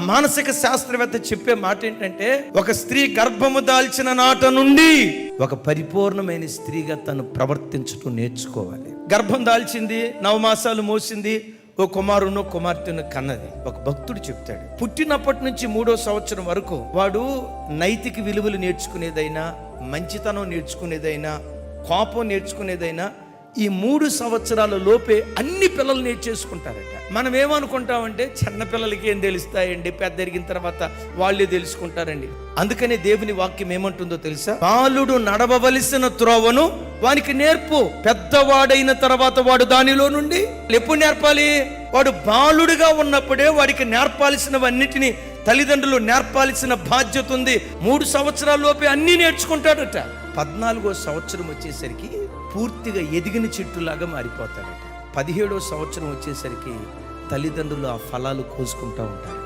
మానసిక శాస్త్రవేత్త చెప్పే మాట ఏంటంటే, ఒక స్త్రీ గర్భము దాల్చిన నాట నుండి ఒక పరిపూర్ణమైన స్త్రీగా తను ప్రవర్తించటం నేర్చుకోవాలి. గర్భం దాల్చింది, 9 మాసాలు మోసింది, ఓ కుమారును కుమార్తెను కన్నది. ఒక భక్తుడు చెప్తాడు, పుట్టినప్పటి నుంచి 3వ సంవత్సరం వరకు వాడు నైతిక విలువలు నేర్చుకునేదైనా, మంచితనం నేర్చుకునేదైనా, కోపం నేర్చుకునేదైనా ఈ 3 సంవత్సరాల లోపే అన్ని పిల్లలు నేర్చేసుకుంటారట. మనం ఏమనుకుంటామంటే, చిన్న పిల్లలకి ఏం తెలుస్తాయండి, పెద్ద ఎరిగిన తర్వాత వాళ్ళే తెలుసుకుంటారండి. అందుకనే దేవుని వాక్యం ఏమంటుందో తెలుసా? బాలుడు నడవవలసిన త్రోవను వానికి నేర్పు, పెద్దవాడైన తర్వాత వాడు దానిలో నుండి. ఎప్పుడు నేర్పాలి? వాడు బాలుడుగా ఉన్నప్పుడే వాడికి నేర్పాల్సినవన్నిటినీ తల్లిదండ్రులు నేర్పాల్సిన బాధ్యత ఉంది. 3 సంవత్సరాల లోపే అన్నీ నేర్చుకుంటాడట. 14వ సంవత్సరం వచ్చేసరికి పూర్తిగా ఎదిగిన చెట్టులాగా మారిపోతాడట. 17వ సంవత్సరం వచ్చేసరికి తల్లిదండ్రులు ఆ ఫలాలు కోసుకుంటూ ఉంటారు.